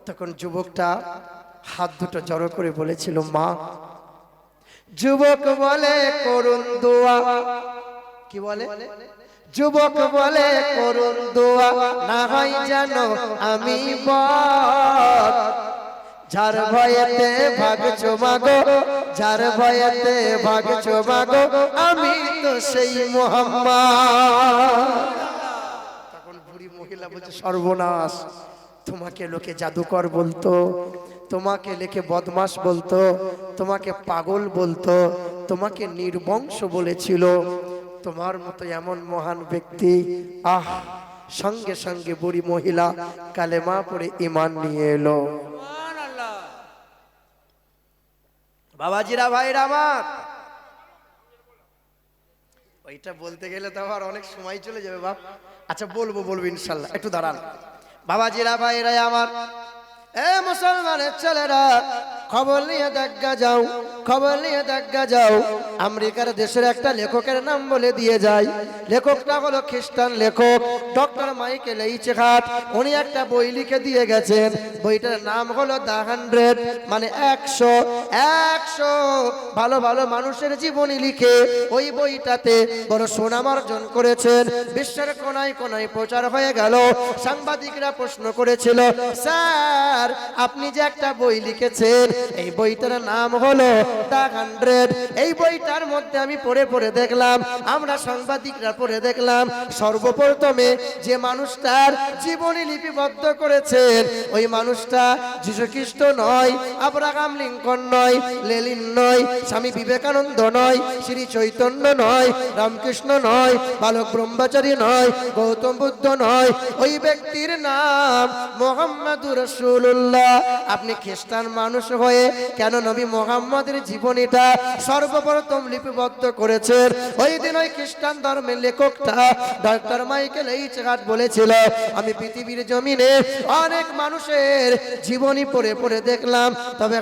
তখন যুবকটা হাত দুটো জড়ো করে বলেছিল, মা। যুবক বলে করুন দোয়া। কি বলে? যুবক বলে করুন দোয়া, না হয় জানো আমি বদ। যার ভয়েতে ভাগছো মাগো, যার ভয়েতে ভাগছো মাগো, আমি তো সেই মুহাম্মদ। তখন বুড়ি মহিলা বলছে, সর্বনাশ, তোমাকে লোকে জাদুকর বলতো, তোমাকে লেখে বদমাশ বলতো, তোমাকে পাগল বলতো, তোমাকে নির্বংশ বলেছিল। তোমার মতো এমন মহান ব্যক্তি, আহ! সঙ্গে সঙ্গে বুড়ি মহিলা কালেমা পড়ে ঈমান নিয়ে এলো। বাবাজিরা, ভাইরা আমার, ওইটা বলতে গেলে তো আবার অনেক সময় চলে যাবে বাপ। আচ্ছা বলবো ইনশাল্লাহ, একটু দাঁড়ান। বাবাজিরা, ভাইরা আমার, এ মুসলমানের ছেলেরা, খবর নিয়ে দেখা যাও, খবর নিয়ে দেখা যাও। আমেরিকার দেশের একটা লেখকের নাম বলে দিয়ে যায়। লেখকটা হলো খ্রিস্টান লেখক ডক্টর মাইকেল এইচ হার্ট। উনি একটা বই লিখে দিয়ে গেছেন। বইটার নাম হলো দ্য 100, মানে 100। 100 ভালো ভালো মানুষের জীবনী লিখে ওই বইটাতে বড় সুনাম অর্জন করেছেন। বিশ্বের কোনায় কোনায় প্রচার হয়ে গেল। সাংবাদিকরা প্রশ্ন করেছিল, স্যার আপনি যে একটা বই লিখেছেন, এই বইটার নাম হলো দ্য 100। এই বইটার মধ্যে আমি পড়ে দেখলাম, আমরা সাংবাদিকরা পড়ে দেখলাম, সর্বপ্রথমে যে মানুষটার জীবনী লিপিবদ্ধ করেছেন, ওই মানুষটা যীশু খ্রিস্ট নয়, আব্রাহাম লিঙ্কন নয়, লেনিন নয়, স্বামী বিবেকানন্দ নয়, শ্রী চৈতন্য নয়, রামকৃষ্ণ নয়, বালক ব্রহ্মচারী নয়, গৌতম বুদ্ধ নয়। ওই ব্যক্তির নাম মুহাম্মাদুর রাসূলুল্লাহ। আপনি খ্রিস্টান মানুষ হয়ে কেন নবী মুহাম্মদের জীবনীটা সর্বপ্রথম লিপিবদ্ধ করেছেন? ওই দিন ওই খ্রিস্টান ধর্মের লেখকটা ডক্টর মাইকেল এইচ হার্ট বলেছিল, আমি পৃথিবীর জমিনে অনেক মানুষের জীবনী পড়ে দেখলাম, তবে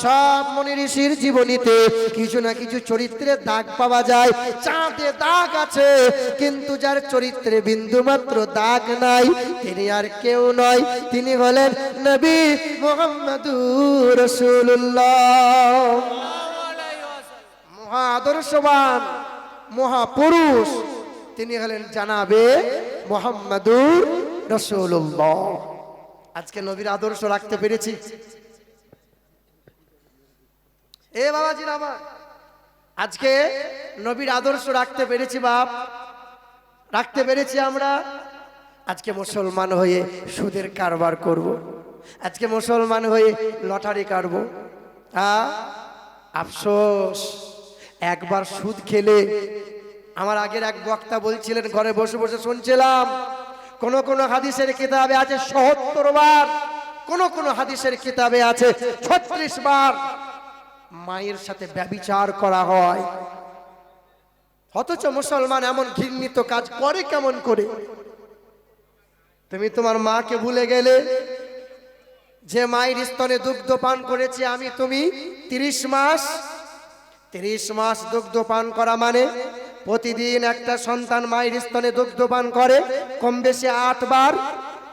সব মুনি ঋষির জীবনীতে কিছু না কিছু চরিত্রের দাগ পাওয়া যায়। চাঁদে দাগ আছে, কিন্তু যার চরিত্রে বিন্দুমাত্র দাগ নাই, তিনি আর কেউ নয়, তিনি হলেন নবী মুহাম্মাদুর রাসূলুল্লাহ। মহা আদর্শবান মহাপুরুষ, তিনি হলেন জানাবে মুহাম্মাদুর রাসূলুল্লাহ। আজকে নবীর আদর্শ রাখতে পেরেছি? এ বাবাজি আমার, আজকে নবীর আদর্শ রাখতে পেরেছি বাপ? রাখতে পেরেছি আমরা? আজকে মুসলমান হয়ে সুদের কারবার করব, আজকে মুসলমান হয়ে লটারি কাটবো। আফসোস, একবার সুদ খেলে, আমার আগের এক বক্তা বলছিলেন, ঘরে বসে বসে শুনছিলাম, কোন কোন হাদিসের কিতাবে আছে ৭০ বার, কোন কোন হাদিসের কিতাবে আছে ৩৬ বার মায়ের সাথে ব্যভিচার করা হয়। অথচ মুসলমান এমন ঘৃণিত কাজ করে কেমন করে? তুমি তোমার মাকে ভুলে গেলে, যে মায়ের স্তনে দুগ্ধ পান করেছে আমি তুমি 30 মাস দুগ্ধ পান করা মানে প্রতিদিন একটা সন্তান মায়ের স্তনে দুগ্ধ পান করে কম বেশি 8 বার।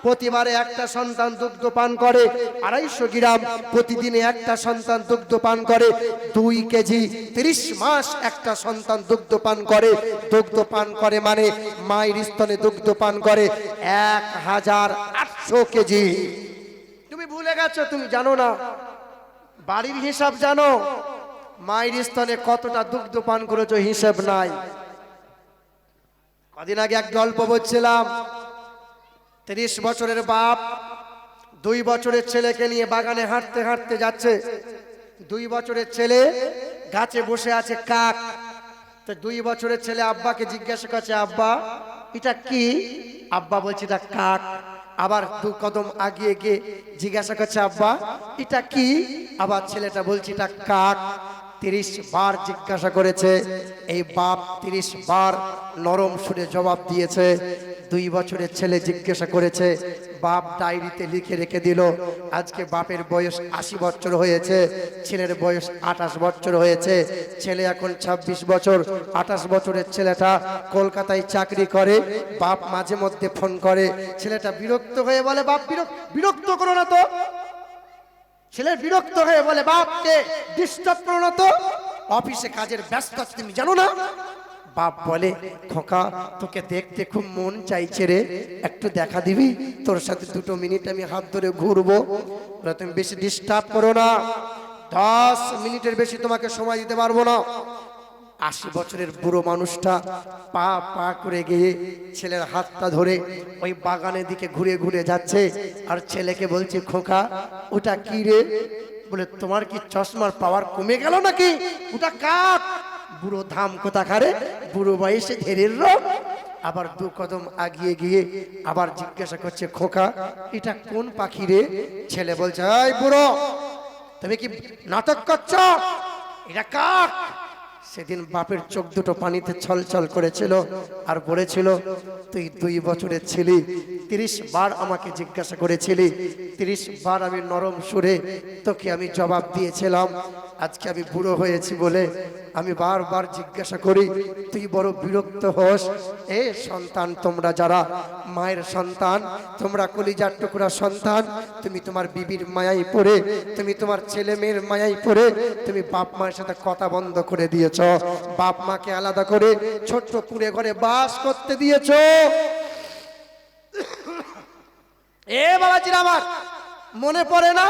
প্রতিবারে একটা সন্তান দুগ্ধ পান করে 250 গ্রাম, প্রতিদিনে একটা সন্তান দুগ্ধ পান করে 2 কেজি। 30 মাস একটা সন্তান দুগ্ধ পান করে মানে মায়ের স্তনে দুগ্ধ পান করে 1800 কেজি। তুমি ভুলে গেছো, তুমি জানো না, বাড়ির হিসাব জানো, মায়ের স্তনে কতটা দুগ্ধ পান করেছো হিসাব নাই। কদিন আগে এক গল্প বলছিলাম, 30 বছরের বাপ 2 বছরের ছেলেকে নিয়ে বাগানে হাঁটতে হাঁটতে যাচ্ছে। 2 বছরের ছেলে গাছে বসে আছে কাক। তো 2 বছরের ছেলে আব্বাকে জিজ্ঞাসা করছে, আব্বা এটা কি? আব্বা বলছে এটা কাক। আবার 2 কদম আগিয়ে গিয়ে জিজ্ঞাসা করছে, আব্বা এটা কি? আবার ছেলেটা বলছে এটা কাক। 30 বার জিজ্ঞাসা করেছে, এই বাপ 30 বার নরম সুরে জবাব দিয়েছে। 2 বছরের ছেলে জিজ্ঞাসা করেছে, বাপ ডায়েরিতে লিখে রেখে দিল আজকে বাপের বয়স 80 বছর হয়েছে, ছেলের বয়স 28 বছর হয়েছে। ছেলে এখন 26 বছর, 28 বছরের ছেলেটা কলকাতায় চাকরি করে। বাপ মাঝে মধ্যে ফোন করে, ছেলেটা বিরক্ত হয়ে বলে, বাপ বিরক্ত করো না তো। ছেলে বিরক্ত হয়ে বলে, বাপকে ডিস্টার্ব করো না তো, অফিসে কাজের ব্যস্ত তুমি জানো না। বাপ বলে, খোকা তোকে দেখতে খুব মন চাইছে রে, একটু দেখা দিবি, তোর সাথে 2 মিনিট আমি হাত ধরে ঘুরবো। তুমি বেশি ডিস্টার্ব করো না, 10 মিনিটের বেশি তোমাকে সময় দিতে পারবো না। 80 বছরের বুড়ো মানুষটা পা পা করে গিয়ে ছেলের হাতটা ধরে ওই বাগানের দিকে ঘুরে ঘুরে যাচ্ছে, আর ছেলেকে বলছে, খোকা ওটা কি রে? বলে, তোমার কি চশমার পাওয়ার কমে গেল নাকি? ওটা কাক। বুড়ো ধাম কোথাকারে, বুড়ো বয়সে ধেরের রোগ। আবার 2 কদম আগিয়ে গিয়ে আবার জিজ্ঞাসা করছে, খোকা এটা কোন পাখি রে? ছেলে বলছে, এই বুড়ো তুমি কি নাটক করছো? এটা কাক। সেদিন বাপের চোখ দুটো পানিতে ছলছল করেছিল আর বলেছিল, তুই 2 বছরের ছিলি, 30 বার আমাকে জিজ্ঞাসা করেছিলি, 30 বার আমি নরম সুরে তোকে আমি জবাব দিয়েছিলাম। আজকে আমি বুড়ো হয়েছি বলে আমি বারবার জিজ্ঞাসা করি, তুই বড় বিরক্ত হোস। এ সন্তান, তোমরা যারা মায়ের সন্তান, তোমরা কলিজার টুকরা সন্তান, তুমি তোমার বিবির মায়াই পড়ে, তুমি তোমার ছেলে মেয়ের মায়াই পড়ে তুমি বাপ মায়ের সাথে কথা বন্ধ করে দিয়েছ, বাপ মাকে আলাদা করে ছোট্ট কুঁড়ে ঘরে বাস করতে দিয়েছ। এ বাবাজিরা আমার, মনে পড়ে না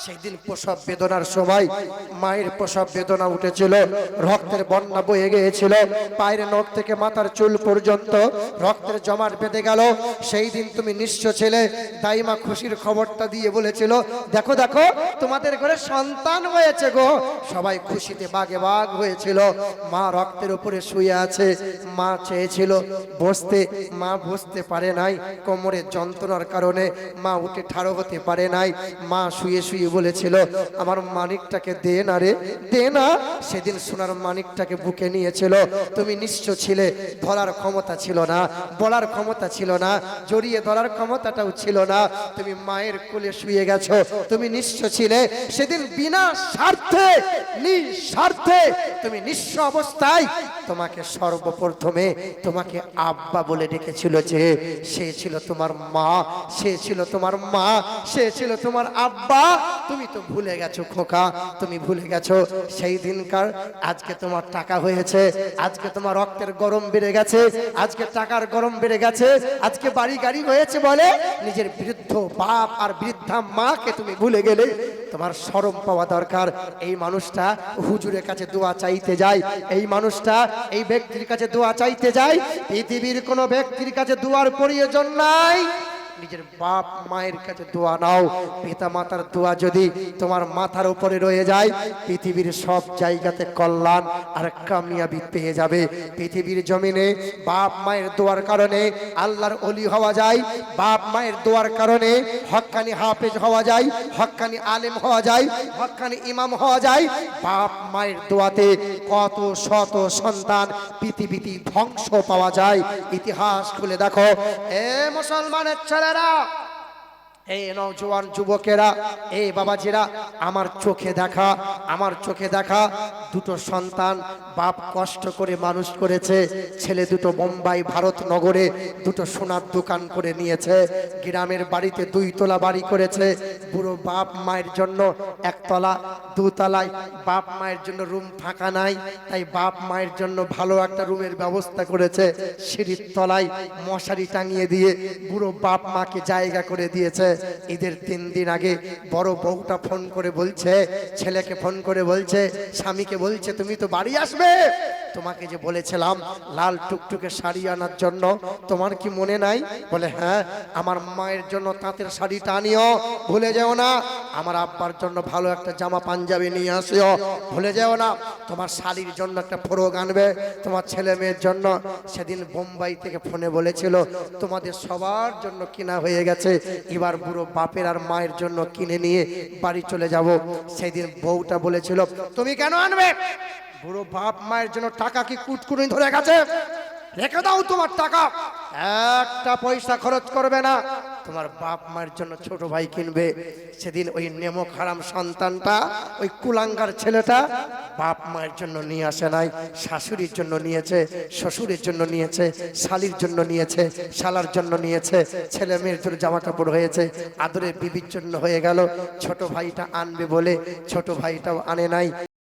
সেই দিন প্রসব বেদনার সময় মায়ের প্রসব বেদনা উঠেছিল, রক্তের বন্যা বয়ে গিয়েছিল, পায়ের নখ থেকে মাথার চুল পর্যন্ত রক্তের জমাট বেঁধে গেল। সেই দিন তুমি নিঃস্ব ছেলে, দাইমা খুশির খবরটা দিয়ে বলেছিল, দেখো দেখো তোমাদের ঘরে সন্তান হয়েছে গো। সবাই খুশিতে বাগে বাগ হয়েছিল। মা রক্তের উপরে শুয়ে আছে, মা চেয়েছিল বসতে, মা বসতে পারে নাই, কোমরের যন্ত্রণার কারণে মা উঠে ঠাড়ো হতে পারে নাই। মা শুয়ে শুয়ে বলেছিল, আমার মানিকটাকে দে না রে, দে না। সেদিন সোনার মানিকটাকে বুকে নিয়েছিল। তুমি নিঃস্ব ছিলে, ধরার ক্ষমতা ছিল না, বলার ক্ষমতা ছিল না, জড়িয়ে ধরার ক্ষমতাটাও ছিল না। তুমি মায়ের কোলে শুয়ে গেছো, তুমি নিঃস্ব ছিলে। সেদিন বিনা স্বার্থে, নিঃস্বার্থে তুমি নিঃস্ব অবস্থায় তোমাকে সর্বপ্রথমে তোমাকে আব্বা বলে ডেকেছিল, যে সে ছিল তোমার মা, সে ছিল তোমার মা, সে ছিল তোমার আব্বা। তুমি তো ভুলে গেছো খোকা, তুমি ভুলে গেছো সেই দিনকার। আজকে তোমার টাকা হয়েছে, আজকে তোমার রক্তের গরম বেড়ে গেছে, আজকে টাকার গরম বেড়ে গেছে, আজকে বাড়ি গাড়ি হয়েছে বলে নিজের বৃদ্ধ বাপ আর বৃদ্ধা মাকে তুমি ভুলে গেলে। তোমার শরম পাওয়া দরকার। এই মানুষটা হুজুরের কাছে দোয়া চাইতে যায়, এই মানুষটা এই ব্যক্তির কাছে দোয়া চাইতে যায়। পৃথিবীর কোনো ব্যক্তির কাছে দোয়ার প্রয়োজন নাই, নিজের বাপ মায়ের কাছে দোয়া নাও। পিতা মাতার দোয়া যদি তোমার মাথার উপরে রয়ে যায়, পৃথিবীর সব জায়গাতে কল্যাণ আর কামিয়াবি পেয়ে যাবে। পৃথিবীর জমিনে বাপ মায়ের দোয়ার কারণে আল্লাহর ওলি হওয়া যায়, বাপ মায়ের দোয়ার কারণে হক্কানি হাফেজ হওয়া যায়, হক্কানি আলেম হওয়া যায়, হক্কানি ইমাম হওয়া যায়। বাপ মায়ের দোয়াতে কত শত সন্তান পৃথিবীতে ধ্বংস পাওয়া যায়। ইতিহাস খুলে দেখো। এ মুসলমানের ছেলেরা, এই নওজোয়ান যুবকেরা, এই বাবাজিরা, আমার চোখে দেখা, আমার চোখে দেখা 2টো সন্তান বাপ কষ্ট করে মানুষ করেছে। ছেলে 2টো বোম্বাই ভারত নগরে 2টো সোনার দোকান করে নিয়েছে, গ্রামের বাড়িতে 2 তলা বাড়ি করেছে। বুড়ো বাপ মায়ের জন্য 1 তলা 2 তলায় বাপ মায়ের জন্য রুম ফাঁকা নাই, তাই বাপ মায়ের জন্য ভালো একটা রুমের ব্যবস্থা করেছে। সিঁড়ির তলায় মশারি টাঙিয়ে দিয়ে বুড়ো বাপ মাকে জায়গা করে দিয়েছে। ঈদের 3 দিন আগে বড় বউটা ফোন করে বলছে, ছেলেকে ফোন করে বলছে, স্বামীকে বলছে, তুমি তো বাড়ি আসবে, তোমাকে যে বলেছিলাম লাল টুকটুকে শাড়ি আনার জন্য, তোমার কি মনে নাই? বলে, হ্যাঁ। আমার মায়ের জন্য তাঁতের শাড়িটা আনিও, ভুলে যেও না। আমার আব্বার জন্য ভালো একটা জামা পাঞ্জাবি নিয়ে আসিও, ভুলে যেও না। তোমার শাড়ির জন্য একটা ফ্রক আনবে, তোমার ছেলে মেয়ের জন্য। সেদিন বোম্বাই থেকে ফোনে বলেছিল, তোমাদের সবার জন্য কিনা হয়ে গেছে, এবার বুড়ো বাপের আর মায়ের জন্য কিনে নিয়ে বাড়ি চলে যাব। সেদিন বউটা বলেছিল, তুমি কেন আনবে? বুড়ো বাপ মায়ের জন্য টাকা কি কুটকুনি ধরে গেছে? রেখে দাও তোমার টাকা, একটা পয়সা খরচ করবে না, তোমার বাপ মায়ের জন্য ছোট ভাই কিনবে। সেদিন ওই নেমক হারাম সন্তানটা, ওই কুলাঙ্গার ছেলেটা বাপ মায়ের জন্য নিয়ে আসে নাই, শাশুড়ির জন্য নিয়েছে, শ্বশুরের জন্য নিয়েছে, শালির জন্য নিয়েছে, শালার জন্য নিয়েছে, ছেলে মেয়ের জন্য জামা কাপড় হয়েছে, আদরের বিবির জন্য হয়ে গেল। ছোট ভাইটা আনবে বলে ছোট ভাইটাও আনে নাই।